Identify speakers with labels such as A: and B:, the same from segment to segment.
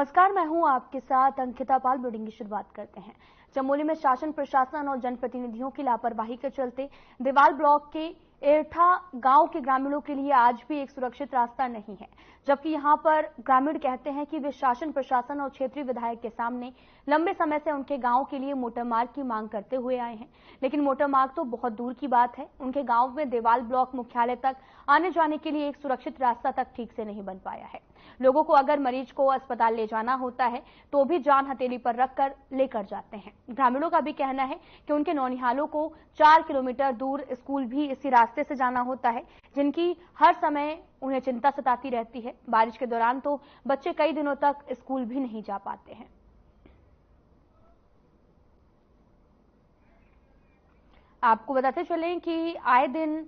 A: नमस्कार, मैं हूं आपके साथ अंकिता पाल। ब्रीडिंग की शुरुआत करते हैं। चमोली में शासन प्रशासन और जनप्रतिनिधियों की लापरवाही के चलते देवाल ब्लॉक के एरठा गांव के ग्रामीणों के लिए आज भी एक सुरक्षित रास्ता नहीं है, जबकि यहां पर ग्रामीण कहते हैं कि वे शासन प्रशासन और क्षेत्रीय विधायक के सामने लंबे समय से उनके गांव के लिए मोटर मार्ग की मांग करते हुए आए हैं, लेकिन मोटर मार्ग तो बहुत दूर की बात है। उनके गांव में देवाल ब्लॉक मुख्यालय तक आने जाने के लिए एक सुरक्षित रास्ता तक ठीक से नहीं बन पाया है। लोगों को अगर मरीज को अस्पताल ले जाना होता है तो भी जान हथेली पर रखकर लेकर जाते हैं। ग्रामीणों का भी कहना है कि उनके नौनिहालों को 4 किलोमीटर दूर स्कूल भी इसी रास्ते से जाना होता है, जिनकी हर समय उन्हें चिंता सताती रहती है। बारिश के दौरान तो बच्चे कई दिनों तक स्कूल भी नहीं जा पाते हैं। आपको बताते चलें कि आए दिन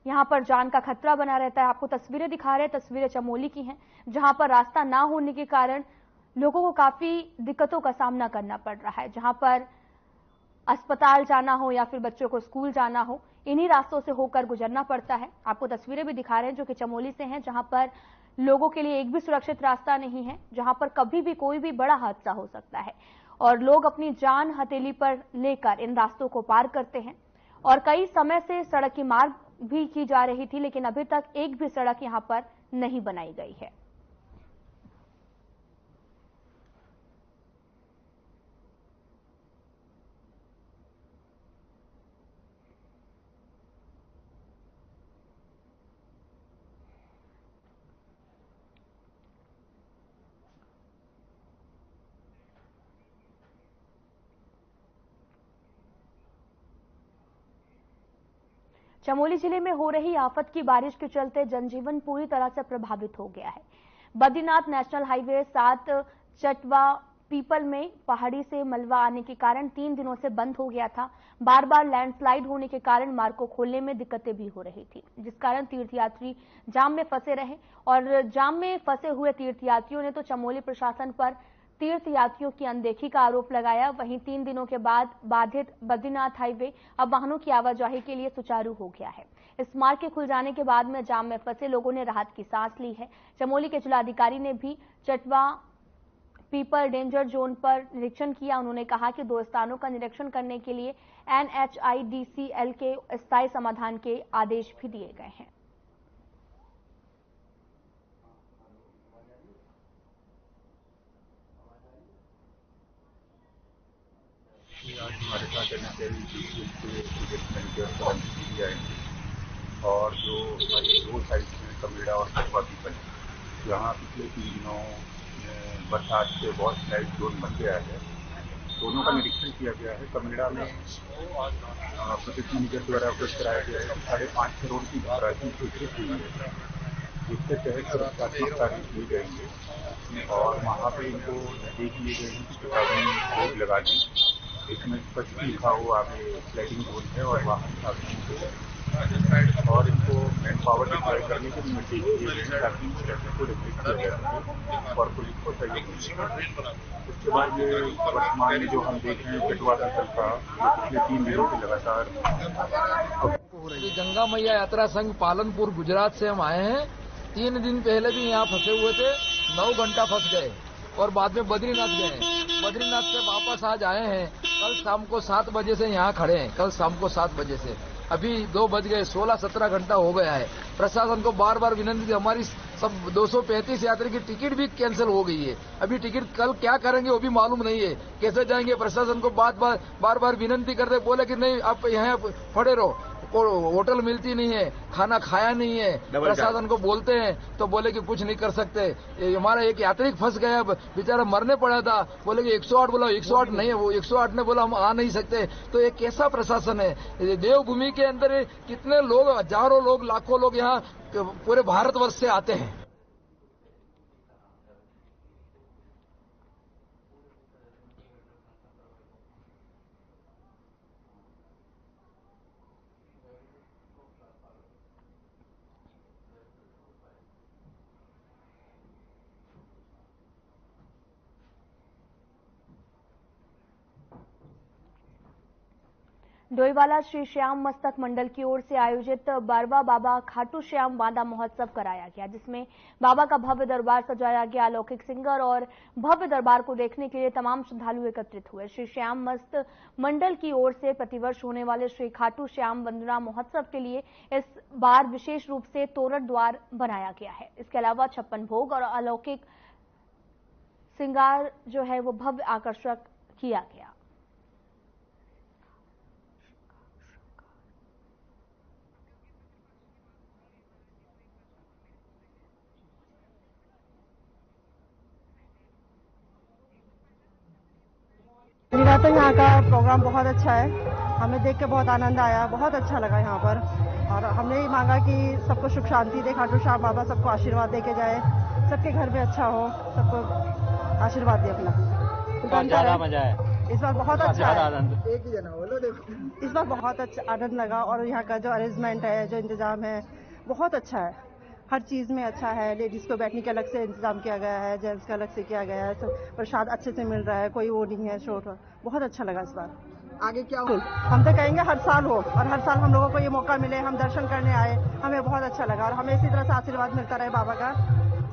A: यहां पर जान का खतरा बना रहता है। आपको तस्वीरें दिखा रहे हैं, तस्वीरें चमोली की हैं, जहां पर रास्ता ना होने के कारण लोगों को काफी दिक्कतों का सामना करना पड़ रहा है। जहां पर अस्पताल जाना हो या फिर बच्चों को स्कूल जाना हो, इन्हीं रास्तों से होकर गुजरना पड़ता है। आपको तस्वीरें भी दिखा रहे हैं जो कि चमोली से हैं, जहां पर लोगों के लिए एक भी सुरक्षित रास्ता नहीं है, जहां पर कभी भी कोई भी बड़ा हादसा हो सकता है और लोग अपनी जान हथेली पर लेकर इन रास्तों को पार करते हैं। और कई समय से सड़क की मांग भी की जा रही थी, लेकिन अभी तक एक भी सड़क यहां पर नहीं बनाई गई है। चमोली जिले में हो रही आफत की बारिश के चलते जनजीवन पूरी तरह से प्रभावित हो गया है। बद्रीनाथ नेशनल हाईवे 7 चटवा पीपल में पहाड़ी से मलबा आने के कारण 3 दिनों से बंद हो गया था। बार बार लैंडस्लाइड होने के कारण मार्ग को खोलने में दिक्कतें भी हो रही थी, जिस कारण तीर्थयात्री जाम में फंसे रहे। और जाम में फंसे हुए तीर्थयात्रियों ने तो चमोली प्रशासन पर तीर्थयात्रियों की अनदेखी का आरोप लगाया। वहीं 3 दिनों के बाद बाधित बद्रीनाथ हाईवे अब वाहनों की आवाजाही के लिए सुचारू हो गया है। इस मार्ग के खुल जाने के बाद में जाम में फंसे लोगों ने राहत की सांस ली है। चमोली के जिलाधिकारी ने भी चटवा पीपल डेंजर जोन पर निरीक्षण किया। उन्होंने कहा कि 2 स्थानों का निरीक्षण करने के लिए NHIDCL के स्थायी समाधान के आदेश भी दिए गए हैं।
B: आज हमारे साथ प्रोजेक्ट मैनेजर आएंगे और जो हमारी 2 साइड में कमेड़ा और चटवा पीपल, यहाँ पिछले 3 दिनों बरसात से बहुत स्लाइड जोन बन गया है। दोनों का निरीक्षण किया गया है। कमेड़ा में प्रोजेक्ट मैनेजर द्वारा अवगत कराया गया है कि 5.5 करोड़ की धनराशि स्वीकृत हुई है, जिसके तहत सुरक्षात्मक कार्य किए जाएंगे और वहाँ पे इनको देख लिए गए हैं कि चेतावनी बोर्ड लगा दी, इसमें स्पष्ट लिखा हुआ आगे स्लाइडिंग जोन है और वाहन साधनों को और इनको मैन पावर डिप्लॉय करने के निर्देश दिए गए हैं ताकि ट्रैफिक को रेगुलेट किया जा सके और पुलिस को सहयोग मिले। उसके बाद ये वर्तमान में जो हम देख रहे हैं चटवा पीपल का, पिछले 3 दिनों से लगातार
C: गंगा मैया यात्रा संघ पालनपुर गुजरात से हम आए हैं। 3 दिन पहले भी यहाँ फंसे हुए थे, 9 घंटा फंस गए और बाद में बद्रीनाथ गए। बद्रीनाथ से वापस आज आए हैं। कल शाम को 7 बजे से यहाँ खड़े हैं। कल शाम को 7 बजे से अभी 2 बज गए, 16-17 घंटा हो गया है। प्रशासन को बार बार विनती, हमारी सब 235 यात्री की टिकट भी कैंसिल हो गई है। अभी टिकट कल क्या करेंगे वो भी मालूम नहीं है, कैसे जाएंगे। प्रशासन को बार बार विनती करते, बोले कि नहीं आप यहाँ पड़े रहो, होटल मिलती नहीं है, खाना खाया नहीं है। प्रशासन को बोलते हैं तो बोले कि कुछ नहीं कर सकते। हमारा एक यात्री फंस गया, बेचारा मरने पड़ा था, बोले कि 108 बोला, 108 नहीं है, वो 108 ने बोला हम आ नहीं सकते। तो ये कैसा प्रशासन है। देवभूमि के अंदर कितने लोग, हजारों लोग, लाखों लोग यहाँ पूरे भारतवर्ष से आते हैं।
A: डोईवाला श्री श्याम मस्तक मंडल की ओर से आयोजित बारवा बाबा खाटू श्याम बांदा महोत्सव कराया गया, जिसमें बाबा का भव्य दरबार सजाया गया। अलौकिक सिंगर और भव्य दरबार को देखने के लिए तमाम श्रद्धालु एकत्रित हुए। श्री श्याम मस्त मंडल की ओर से प्रतिवर्ष होने वाले श्री खाटू श्याम वंदना महोत्सव के लिए इस बार विशेष रूप से तोरण द्वार बनाया गया है। इसके अलावा 56 भोग और अलौकिक श्रृंगार जो है वो भव्य आकर्षक किया गया।
D: मेरा तो यहाँ का प्रोग्राम बहुत अच्छा है, हमें देख के बहुत आनंद आया, बहुत अच्छा लगा यहाँ पर। और हमने ही मांगा कि सबको सुख शांति दे खाटू श्याम बाबा, सबको आशीर्वाद दे के जाए, सबके घर में अच्छा हो, सबको आशीर्वाद दे अपना।
E: बहुत ज्यादा मजा है
D: इस बार, बहुत अच्छा है।
E: आनंद
D: एक ही जना बोलो देखो। इस बार बहुत अच्छा आनंद लगा और यहाँ का जो अरेंजमेंट है, जो इंतजाम है, बहुत अच्छा है। हर चीज में अच्छा है। लेडीज को बैठने के अलग से इंतजाम किया गया है, जेंट्स का अलग से किया गया है, सब प्रसाद अच्छे से मिल रहा है, कोई वो नहीं है शोर। बहुत अच्छा लगा इस बार। आगे क्या हो? हम तो कहेंगे हर साल हो और हर साल हम लोगों को ये मौका मिले, हम दर्शन करने आए, हमें बहुत अच्छा लगा और हमें इसी तरह से आशीर्वाद मिलता रहे बाबा का,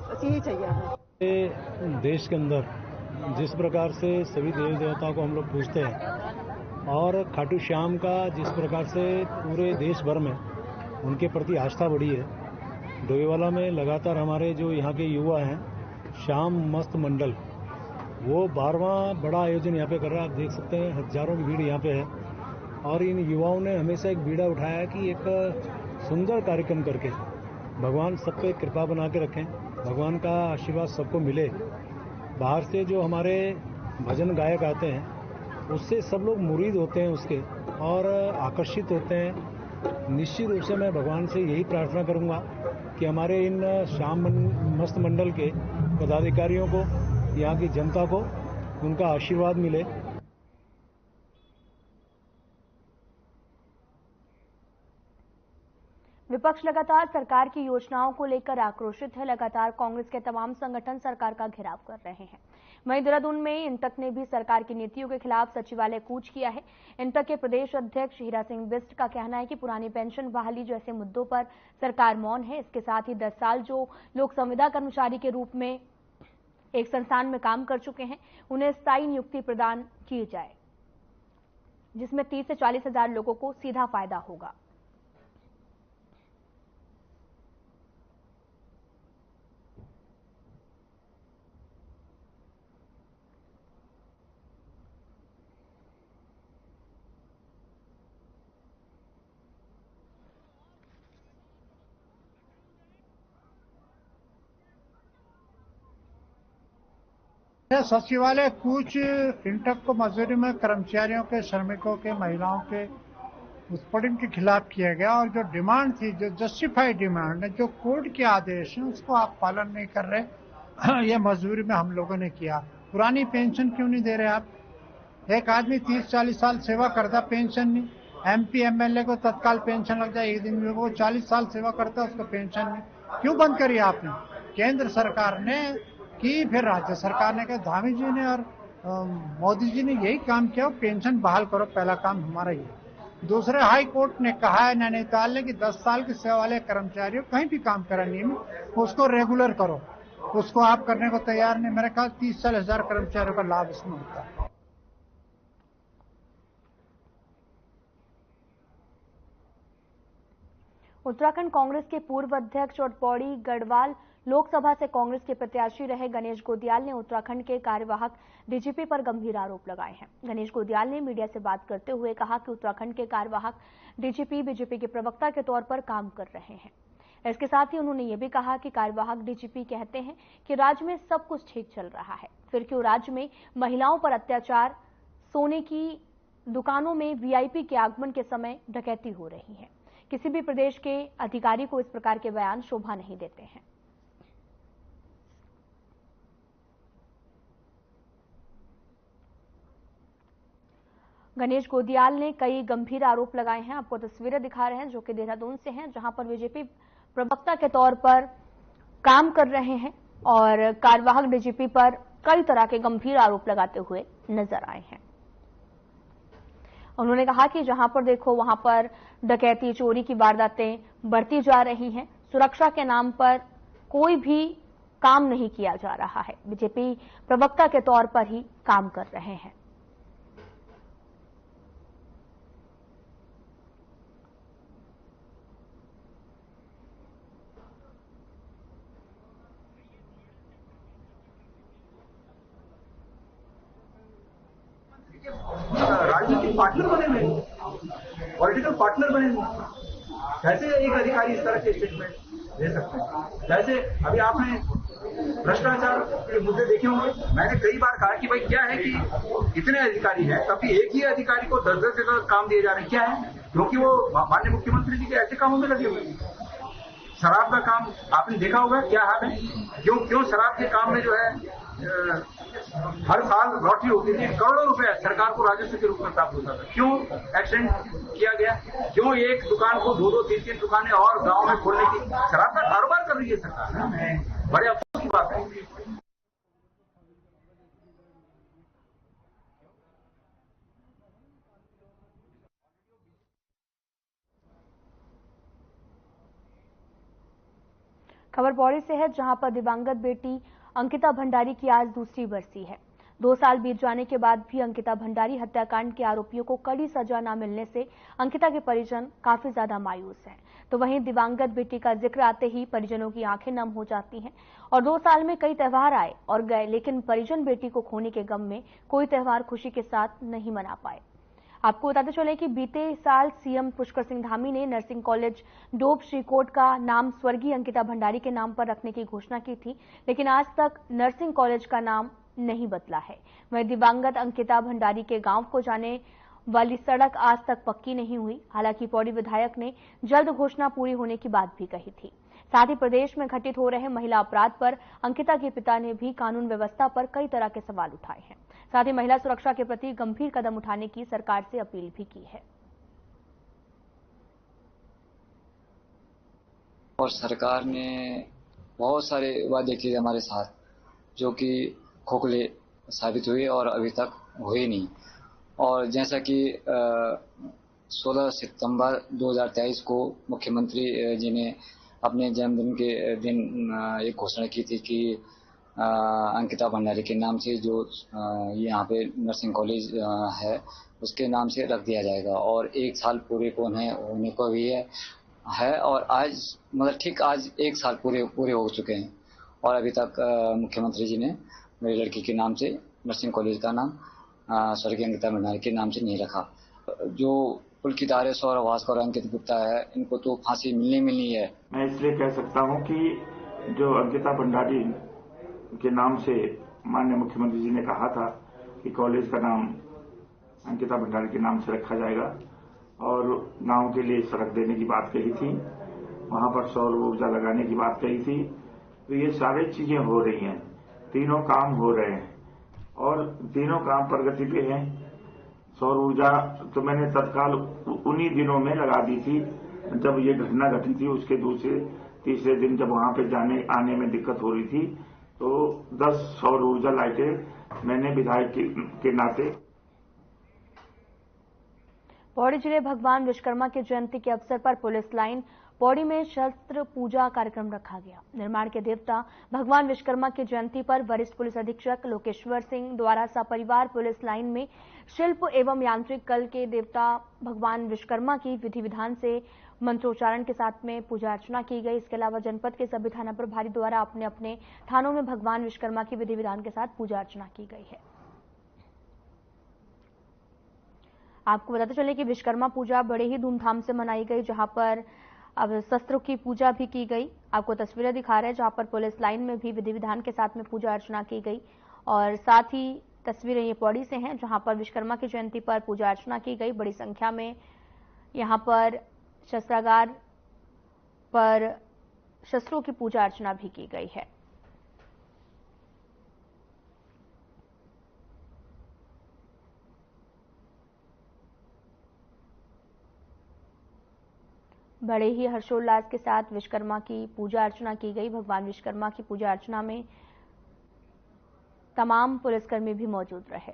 D: बस यही चाहिए हमें।
F: देश के अंदर जिस प्रकार से सभी देवी देवताओं को हम लोग पूजते हैं और खाटू श्याम का जिस प्रकार से पूरे देश भर में उनके प्रति आस्था बढ़ी है, डोईवाला में लगातार हमारे जो यहाँ के युवा हैं, श्याम मस्त मंडल, वो 12वां बड़ा आयोजन यहाँ पे कर रहा है। आप देख सकते हैं हजारों की भीड़ यहाँ पे है और इन युवाओं ने हमेशा एक बीड़ा उठाया है कि एक सुंदर कार्यक्रम करके भगवान सब पे कृपा बना के रखें, भगवान का आशीर्वाद सबको मिले। बाहर से जो हमारे भजन गायक आते हैं उससे सब लोग मुरीद होते हैं उसके और आकर्षित होते हैं। निश्चित रूप से मैं भगवान से यही प्रार्थना करूंगा कि हमारे इन श्याम मस्त मंडल के पदाधिकारियों को, यहाँ की जनता को उनका आशीर्वाद मिले।
A: विपक्ष लगातार सरकार की योजनाओं को लेकर आक्रोशित है। लगातार कांग्रेस के तमाम संगठन सरकार का घेराव कर रहे हैं। वहीं देहरादून में इंटक ने भी सरकार की नीतियों के खिलाफ सचिवालय कूच किया है। इंटक के प्रदेश अध्यक्ष हीरा सिंह बिष्ट का कहना है कि पुरानी पेंशन बहाली जैसे मुद्दों पर सरकार मौन है। इसके साथ ही 10 साल जो लोग संविदा कर्मचारी के रूप में एक संस्थान में काम कर चुके हैं, उन्हें स्थायी नियुक्ति प्रदान की जाए, जिसमें 30 से 40 हजार लोगों को सीधा फायदा होगा।
G: सचिवालय कूच इंटक को मजदूरी में कर्मचारियों के, श्रमिकों के, महिलाओं के उत्पीड़न के खिलाफ किया गया और जो डिमांड थी, जो जस्टिफाइड डिमांड है, जो कोर्ट के आदेश है, उसको आप पालन नहीं कर रहे। ये मजदूरी में हम लोगों ने किया। पुरानी पेंशन क्यों नहीं दे रहे आप? एक आदमी 30-40 साल सेवा करता, पेंशन नहीं। MP MLA को तत्काल पेंशन लग जाए, एक दिन में वो 40 साल सेवा करता, उसको पेंशन नहीं। क्यों बंद करी आपने? केंद्र सरकार ने की, फिर राज्य सरकार ने कहा, धामी जी ने और मोदी जी ने यही काम किया, पेंशन बहाल करो, पहला काम हमारा ही। दूसरे हाई कोर्ट ने कहा है नैनीताल ने कि 10 साल की सेवा वाले कर्मचारियों कहीं भी काम करा नियमित, उसको रेगुलर करो। उसको आप करने को तैयार नहीं। मेरे ख्याल 30-40 हजार कर्मचारियों का लाभ इसमें होता है।
A: उत्तराखंड कांग्रेस के पूर्व अध्यक्ष और पौड़ी गढ़वाल लोकसभा से कांग्रेस के प्रत्याशी रहे गणेश गोदियाल ने उत्तराखंड के कार्यवाहक डीजीपी पर गंभीर आरोप लगाए हैं। गणेश गोदियाल ने मीडिया से बात करते हुए कहा कि उत्तराखंड के कार्यवाहक डीजीपी बीजेपी के प्रवक्ता के तौर पर काम कर रहे हैं। इसके साथ ही उन्होंने ये भी कहा कि कार्यवाहक डीजीपी कहते हैं कि राज्य में सब कुछ ठीक चल रहा है, फिर क्यों राज्य में महिलाओं पर अत्याचार, सोने की दुकानों में वीआईपी के आगमन के समय डकैती हो रही है। किसी भी प्रदेश के अधिकारी को इस प्रकार के बयान शोभा नहीं देते हैं। गणेश गोदियाल ने कई गंभीर आरोप लगाए हैं। आपको तस्वीरें दिखा रहे हैं जो कि देहरादून से हैं, जहां पर बीजेपी प्रवक्ता के तौर पर काम कर रहे हैं और कार्यवाहक डीजीपी पर कई तरह के गंभीर आरोप लगाते हुए नजर आए हैं। उन्होंने कहा कि जहां पर देखो वहां पर डकैती, चोरी की वारदातें बढ़ती जा रही हैं। सुरक्षा के नाम पर कोई भी काम नहीं किया जा रहा है। बीजेपी प्रवक्ता के तौर पर ही काम कर रहे हैं।
H: राजनीतिक पार्टनर बने हुए, पॉलिटिकल पार्टनर बने हुए, कैसे एक अधिकारी इस तरह के स्टेटमेंट दे सकते हैं? जैसे अभी आपने भ्रष्टाचार के मुद्दे देखे होंगे। मैंने कई बार कहा कि भाई क्या है कि इतने अधिकारी हैं, तब भी एक ही अधिकारी को 10-10 जगह काम दिए जा रहे हैं। क्या है? क्योंकि वो माननीय मुख्यमंत्री जी के ऐसे कामों में लगे हुए हैं। शराब का काम आपने देखा होगा क्या हाल है। क्यों शराब के काम में जो है हर साल लॉटरी होती थी, करोड़ों रुपए सरकार को राजस्व के रूप में प्राप्त होता था। क्यों एक्सीडेंट किया गया? क्यों एक दुकान को 2-2, 3-3 दुकानें और गांव में खोलने की शराब का कारोबार कर रही है सरकार? बड़े अफसोस की बात है।
A: खबर पौड़ी से है, जहां पर दिवंगत बेटी अंकिता भंडारी की आज दूसरी बरसी है। 2 साल बीत जाने के बाद भी अंकिता भंडारी हत्याकांड के आरोपियों को कड़ी सजा न मिलने से अंकिता के परिजन काफी ज्यादा मायूस हैं। तो वहीं दिवंगत बेटी का जिक्र आते ही परिजनों की आंखें नम हो जाती हैं। और 2 साल में कई त्योहार आए और गए, लेकिन परिजन बेटी को खोने के गम में कोई त्योहार खुशी के साथ नहीं मना पाए। आपको बताते चले कि बीते साल सीएम पुष्कर सिंह धामी ने नर्सिंग कॉलेज डोब श्रीकोट का नाम स्वर्गीय अंकिता भंडारी के नाम पर रखने की घोषणा की थी, लेकिन आज तक नर्सिंग कॉलेज का नाम नहीं बदला है। वहीं दिवंगत अंकिता भंडारी के गांव को जाने वाली सड़क आज तक पक्की नहीं हुई। हालांकि पौड़ी विधायक ने जल्द घोषणा पूरी होने की बात भी कही थी। साथ ही प्रदेश में घटित हो रहे महिला अपराध पर अंकिता के पिता ने भी कानून व्यवस्था पर कई तरह के सवाल उठाए हैं। साथ ही महिला सुरक्षा के प्रति गंभीर कदम उठाने की सरकार से अपील भी की है।
I: और सरकार ने बहुत सारे वादे किए हमारे साथ, जो कि खोखले साबित हुए और अभी तक हुए नहीं। और जैसा कि 16 सितंबर 2023 को मुख्यमंत्री जी ने अपने जन्मदिन के दिन एक घोषणा की थी कि अंकिता भंडारी के नाम से जो यहाँ पे नर्सिंग कॉलेज है उसके नाम से रख दिया जाएगा। और 1 साल पूरे होने को भी है और आज मतलब ठीक आज 1 साल पूरे हो चुके हैं और अभी तक मुख्यमंत्री जी ने मेरी लड़की के नाम से नर्सिंग कॉलेज का नाम स्वर्गीय अंकिता भंडारी के नाम से नहीं रखा। जो पुलकित आर्य, सौरभ भास्कर और अंकित गुप्ता है, इनको तो फांसी मिलनी है।
J: मैं इसलिए कह सकता हूं कि जो अंकिता भंडारी के नाम से माननीय मुख्यमंत्री जी ने कहा था कि कॉलेज का नाम अंकिता भंडारी के नाम से रखा जाएगा और गांव के लिए सड़क देने की बात कही थी, वहां पर सौर ऊर्जा लगाने की बात कही थी। तो ये सारी चीजें हो रही हैं, तीनों काम हो रहे हैं और तीनों काम प्रगति पे हैं। सौर ऊर्जा तो मैंने तत्काल उन्हीं दिनों में लगा दी थी जब ये घटना घटी थी। उसके दूसरे तीसरे दिन जब वहां पे जाने आने में दिक्कत हो रही थी तो 10 सौर ऊर्जा लाइटें मैंने विधायक के नाते।
A: पौड़ी जिले भगवान विश्वकर्मा की जयंती के अवसर पर पुलिस लाइन पौड़ी में शस्त्र पूजा कार्यक्रम रखा गया। निर्माण के देवता भगवान विश्वकर्मा की जयंती पर वरिष्ठ पुलिस अधीक्षक लोकेश्वर सिंह द्वारा सपरिवार पुलिस लाइन में शिल्प एवं यांत्रिक कल के देवता भगवान विश्वकर्मा की विधि विधान से मंत्रोच्चारण के साथ में पूजा अर्चना की गई। इसके अलावा जनपद के सभी थाना प्रभारी द्वारा अपने अपने थानों में भगवान विश्वकर्मा की विधि विधान के साथ पूजा अर्चना की गई है। आपको बताते चले कि विश्वकर्मा पूजा बड़े ही धूमधाम से मनाई गई, जहां पर अब शस्त्रों की पूजा भी की गई। आपको तस्वीरें दिखा रहे हैं जहां पर पुलिस लाइन में भी विधि विधान के साथ में पूजा अर्चना की गई। और साथ ही तस्वीरें ये पौड़ी से हैं जहां पर विश्वकर्मा की जयंती पर पूजा अर्चना की गई। बड़ी संख्या में यहां पर शस्त्रागार पर शस्त्रों की पूजा अर्चना भी की गई है। बड़े ही हर्षोल्लास के साथ विश्वकर्मा की पूजा अर्चना की गई। भगवान विश्वकर्मा की पूजा अर्चना में तमाम पुलिसकर्मी भी मौजूद रहे।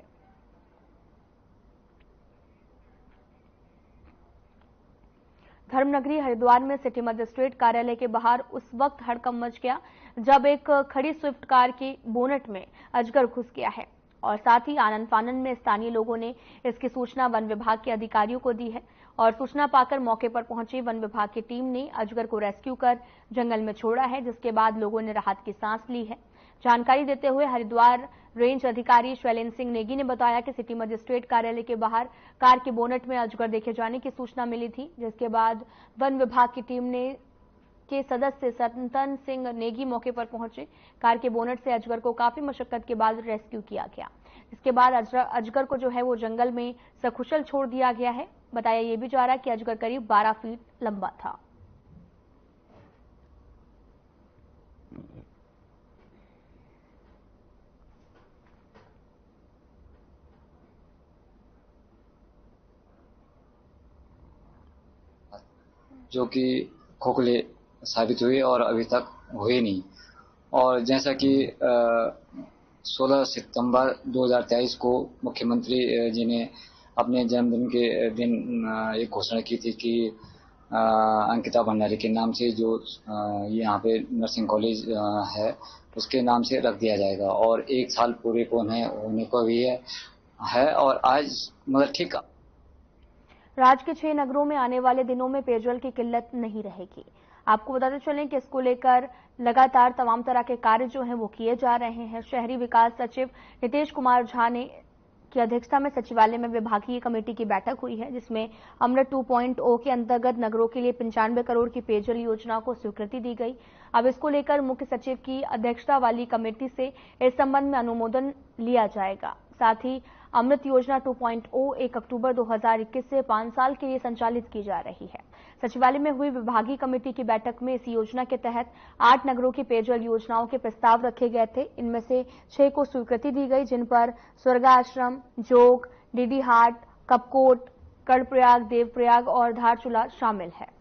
A: धर्मनगरी हरिद्वार में सिटी मजिस्ट्रेट कार्यालय के बाहर उस वक्त हड़कंप मच गया जब एक खड़ी स्विफ्ट कार के बोनट में अजगर घुस गया है और साथ ही आनन फानन में स्थानीय लोगों ने इसकी सूचना वन विभाग के अधिकारियों को दी है और सूचना पाकर मौके पर पहुंची वन विभाग की टीम ने अजगर को रेस्क्यू कर जंगल में छोड़ा है, जिसके बाद लोगों ने राहत की सांस ली है। जानकारी देते हुए हरिद्वार रेंज अधिकारी शैलेंद्र सिंह नेगी ने बताया कि सिटी मजिस्ट्रेट कार्यालय के बाहर कार के बोनट में अजगर देखे जाने की सूचना मिली थी, जिसके बाद वन विभाग की टीम ने के सदस्य संतन सिंह नेगी मौके पर पहुंचे। कार के बोनट से अजगर को काफी मशक्कत के बाद रेस्क्यू किया गया। इसके बाद अजगर को जो है वो जंगल में सकुशल छोड़ दिया गया है। बताया ये भी जा रहा है कि अजगर करीब 12 फीट लंबा था।
I: जो कि खोखले साबित हुए और अभी तक हुए नहीं। और जैसा कि 16 सितंबर 2023 को मुख्यमंत्री जी ने अपने जन्मदिन के दिन एक घोषणा की थी कि अंकिता भंडारी के नाम से जो यहाँ पे नर्सिंग कॉलेज है उसके नाम से रख दिया जाएगा और 1 साल पूरे होने को भी है और आज मतलब ठीक।
A: राज्य के 6 नगरों में आने वाले दिनों में पेयजल की किल्लत नहीं रहेगी। आपको बताते चलें कि इसको लेकर लगातार तमाम तरह के कार्य जो हैं वो किए जा रहे हैं। शहरी विकास सचिव नितेश कुमार झा ने की अध्यक्षता में सचिवालय में विभागीय कमेटी की बैठक हुई है, जिसमें अमृत 2.0 के अंतर्गत नगरों के लिए 95 करोड़ की पेयजल योजना को स्वीकृति दी गई। अब इसको लेकर मुख्य सचिव की अध्यक्षता वाली कमेटी से इस संबंध में अनुमोदन लिया जाएगा। साथ ही अमृत योजना 2.0 1 अक्टूबर 2021 से 5 साल के लिए संचालित की जा रही है। सचिवालय में हुई विभागीय कमेटी की बैठक में इस योजना के तहत 8 नगरों की पेयजल योजनाओं के प्रस्ताव रखे गए थे। इनमें से 6 को स्वीकृति दी गई, जिन पर स्वर्गाश्रम, जोग, डीडी हाट, कपकोट, कर्णप्रयाग, देवप्रयाग और धारचूला शामिल है।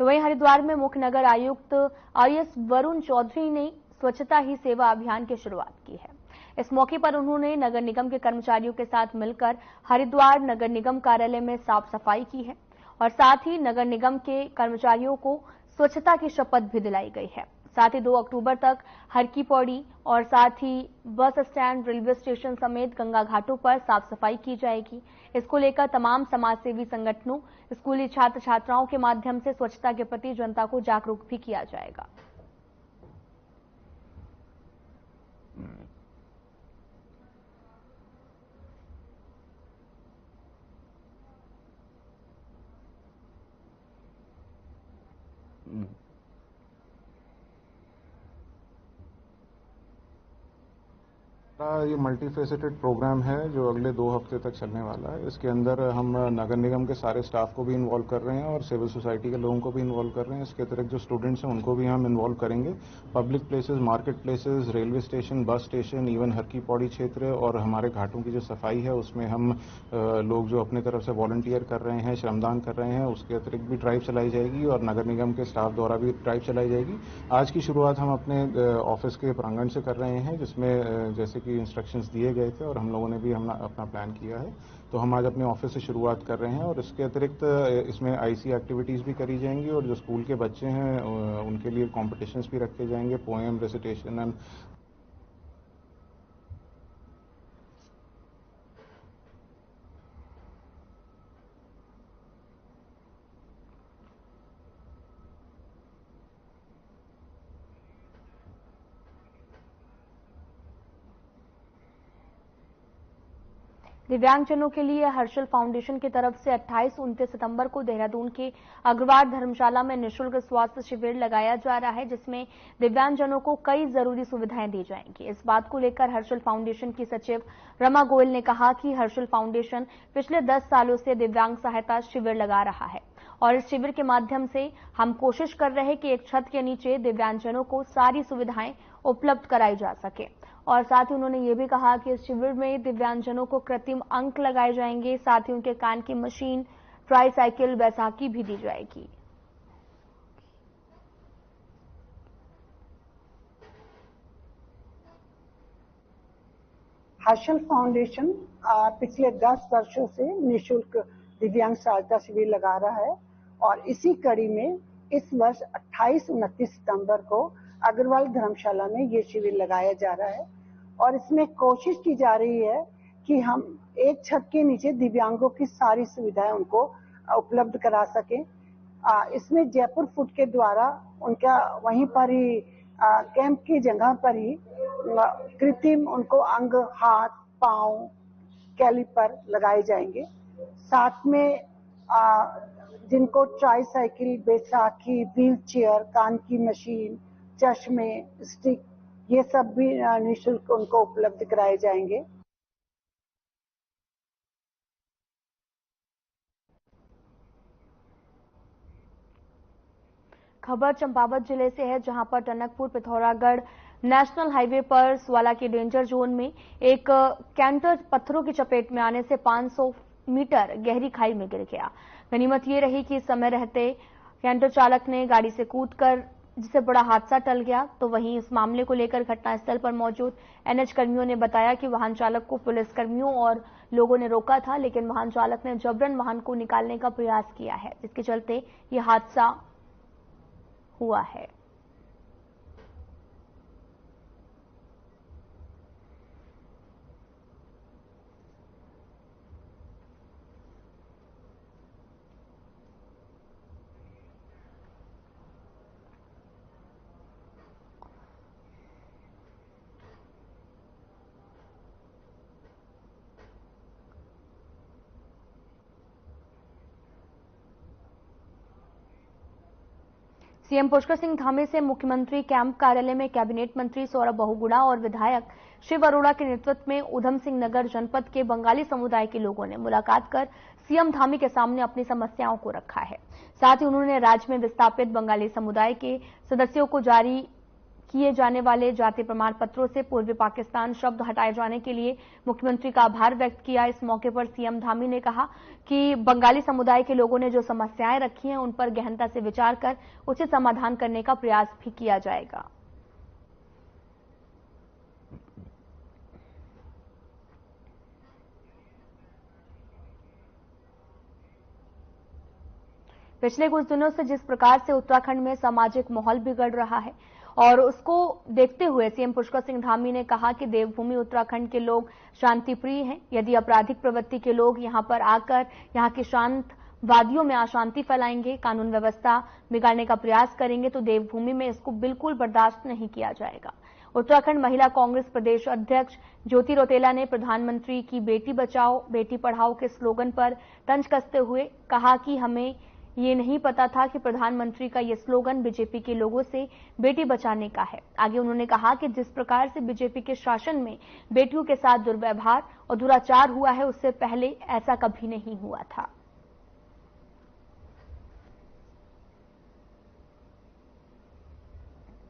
A: तो वहीं हरिद्वार में मुख्य नगर आयुक्त आरएस वरुण चौधरी ने स्वच्छता ही सेवा अभियान की शुरुआत की है। इस मौके पर उन्होंने नगर निगम के कर्मचारियों के साथ मिलकर हरिद्वार नगर निगम कार्यालय में साफ सफाई की है और साथ ही नगर निगम के कर्मचारियों को स्वच्छता की शपथ भी दिलाई गई है। साथ ही 2 अक्टूबर तक हर की पौड़ी और साथ ही बस स्टैंड, रेलवे स्टेशन समेत गंगा घाटों पर साफ सफाई की जाएगी। इसको लेकर तमाम समाजसेवी संगठनों, स्कूली छात्र छात्राओं के माध्यम से स्वच्छता के प्रति जनता को जागरूक भी किया जाएगा।
K: ये मल्टी फेसेटेड प्रोग्राम है जो अगले 2 हफ्ते तक चलने वाला है। इसके अंदर हम नगर निगम के सारे स्टाफ को भी इन्वॉल्व कर रहे हैं और सिविल सोसाइटी के लोगों को भी इन्वॉल्व कर रहे हैं। इसके अतिरिक्त जो स्टूडेंट्स हैं उनको भी हम इन्वॉल्व करेंगे। Public places, market places, railway station, bus station, even Har ki Pauri क्षेत्र और हमारे घाटों की जो सफाई है उसमें हम लोग जो अपने तरफ से वॉलंटियर कर रहे हैं, श्रमदान कर रहे हैं, उसके अतिरिक्त भी ड्राइव चलाई जाएगी और नगर निगम के स्टाफ द्वारा भी ड्राइव चलाई जाएगी। आज की शुरुआत हम अपने ऑफिस के प्रांगण से कर रहे हैं, जिसमें जैसे कि इंस्ट्रक्शंस दिए गए थे और हम लोगों ने भी अपना प्लान किया है। तो हम आज अपने ऑफिस से शुरुआत कर रहे हैं और इसके अतिरिक्त इसमें आईसी एक्टिविटीज़ भी करी जाएंगी और जो स्कूल के बच्चे हैं उनके लिए कॉम्पिटिशन्स भी रखे जाएंगे, पोएम, रेसिटेशन एंड
A: दिव्यांगजनों के लिए हर्षल फाउंडेशन की तरफ से 28-29 सितंबर को देहरादून के अग्रवाल धर्मशाला में निःशुल्क स्वास्थ्य शिविर लगाया जा रहा है, जिसमें दिव्यांगजनों को कई जरूरी सुविधाएं दी जाएंगी। इस बात को लेकर हर्षल फाउंडेशन की सचिव रमा गोयल ने कहा कि हर्षल फाउंडेशन पिछले 10 सालों से दिव्यांग सहायता शिविर लगा रहा है और इस शिविर के माध्यम से हम कोशिश कर रहे हैं कि एक छत के नीचे दिव्यांगजनों को सारी सुविधाएं उपलब्ध कराई जा सके। और साथ ही उन्होंने ये भी कहा कि इस शिविर में दिव्यांगजनों को कृत्रिम अंक लगाए जाएंगे, साथ ही उनके कान की मशीन, ट्राईसाइकिल, बैसाखी भी दी जाएगी।
L: हर्षल फाउंडेशन पिछले 10 वर्षों से निःशुल्क दिव्यांग सहायता शिविर लगा रहा है और इसी कड़ी में इस वर्ष 28-29 सितंबर को अग्रवाल धर्मशाला में ये शिविर लगाया जा रहा है और इसमें कोशिश की जा रही है कि हम एक छत के नीचे दिव्यांगों की सारी सुविधाएं उनको उपलब्ध करा सकें। इसमें जयपुर फूड के द्वारा उनका वहीं पर ही कैंप की जगह पर ही कृत्रिम उनको अंग, हाथ, पांव, कैलिपर लगाए जाएंगे। साथ में जिनको ट्राईसाइकिल, बैसाखी, व्हील चेयर, कान की मशीन, चश्मे, स्टिक, ये सब भी निःशुल्क उनको उपलब्ध कराए जाएंगे।
A: खबर चंपावत जिले से है, जहां पर टनकपुर पिथौरागढ़ नेशनल हाईवे पर स्वाला के डेंजर जोन में एक कैंटर पत्थरों की चपेट में आने से 500 मीटर गहरी खाई में गिर गया। गनीमत ये रही कि इस समय रहते कैंटर चालक ने गाड़ी से कूदकर, जिससे बड़ा हादसा टल गया। तो वहीं इस मामले को लेकर घटनास्थल पर मौजूद एनएच कर्मियों ने बताया कि वाहन चालक को पुलिस कर्मियों और लोगों ने रोका था, लेकिन वाहन चालक ने जबरन वाहन को निकालने का प्रयास किया है, जिसके चलते ये हादसा हुआ है। सीएम पुष्कर सिंह धामी से मुख्यमंत्री कैंप कार्यालय में कैबिनेट मंत्री सौरभ बहुगुणा और विधायक शिव अरोड़ा के नेतृत्व में उधम सिंह नगर जनपद के बंगाली समुदाय के लोगों ने मुलाकात कर सीएम धामी के सामने अपनी समस्याओं को रखा है। साथ ही उन्होंने राज्य में विस्थापित बंगाली समुदाय के सदस्यों को जारी किए जाने वाले जाति प्रमाण पत्रों से पूर्वी पाकिस्तान शब्द हटाए जाने के लिए मुख्यमंत्री का आभार व्यक्त किया। इस मौके पर सीएम धामी ने कहा कि बंगाली समुदाय के लोगों ने जो समस्याएं रखी हैं, उन पर गहनता से विचार कर उचित समाधान करने का प्रयास भी किया जाएगा। पिछले कुछ दिनों से जिस प्रकार से उत्तराखंड में सामाजिक माहौल बिगड़ रहा है और उसको देखते हुए सीएम पुष्कर सिंह धामी ने कहा कि देवभूमि उत्तराखंड के लोग शांति प्रिय हैं। यदि आपराधिक प्रवृत्ति के लोग यहां पर आकर यहां की शांत वादियों में अशांति फैलाएंगे, कानून व्यवस्था बिगाड़ने का प्रयास करेंगे, तो देवभूमि में इसको बिल्कुल बर्दाश्त नहीं किया जाएगा। उत्तराखंड महिला कांग्रेस प्रदेश अध्यक्ष ज्योति रौतेला ने प्रधानमंत्री की बेटी बचाओ बेटी पढ़ाओ के स्लोगन पर तंज कसते हुए कहा कि हमें ये नहीं पता था कि प्रधानमंत्री का ये स्लोगन बीजेपी के लोगों से बेटी बचाने का है। आगे उन्होंने कहा कि जिस प्रकार से बीजेपी के शासन में बेटियों के साथ दुर्व्यवहार और दुराचार हुआ है, उससे पहले ऐसा कभी नहीं हुआ था।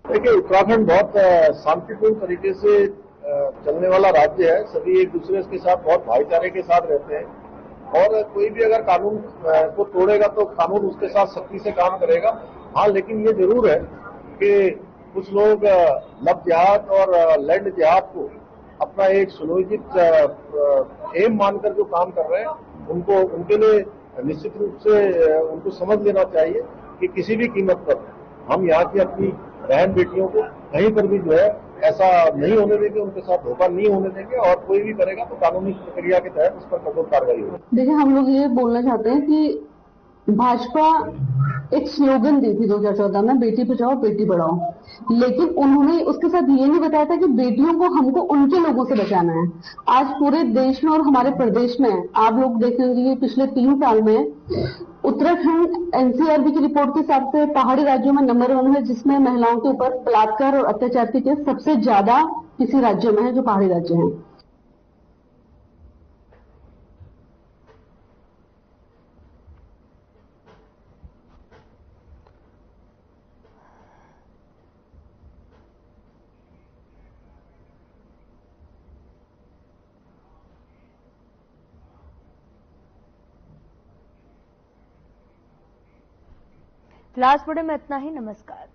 M: देखिए, उत्तराखंड बहुत शांतिपूर्ण तरीके से चलने वाला राज्य है। सभी एक दूसरे के साथ बहुत भाईचारे के साथ रहते हैं और कोई भी अगर कानून को तोड़ेगा तो कानून उसके साथ सख्ती से काम करेगा। हाँ, लेकिन ये जरूर है कि कुछ लोग लव जिहाद और लैंड जिहाद को अपना एक सुनियोजित एम मानकर जो काम कर रहे हैं, उनको उनके लिए निश्चित रूप से उनको समझ लेना चाहिए कि किसी भी कीमत पर हम यहाँ की अपनी बहन बेटियों को कहीं पर भी जो है ऐसा नहीं होने देंगे, उनके साथ धोखा नहीं होने देंगे और कोई भी करेगा तो कानूनी प्रक्रिया के तहत उस पर कठोर कार्रवाई होगी।
N: देखिए, हम लोग ये बोलना चाहते हैं कि भाजपा एक स्लोगन दी थी 2014 में, बेटी बचाओ बेटी पढ़ाओ, लेकिन उन्होंने उसके साथ ये नहीं बताया था कि बेटियों को हमको उनके लोगों से बचाना है। आज पूरे देश में और हमारे प्रदेश में आप लोग देखेंगे पिछले 3 साल में उत्तराखंड एनसीआरबी की रिपोर्ट के हिसाब से पहाड़ी राज्यों में नंबर 1 है, जिसमें महिलाओं के ऊपर बलात्कार और अत्याचार के केस सबसे ज्यादा किसी राज्य में है, जो पहाड़ी राज्य है।
A: लास्ट वीडियो में इतना ही। नमस्कार।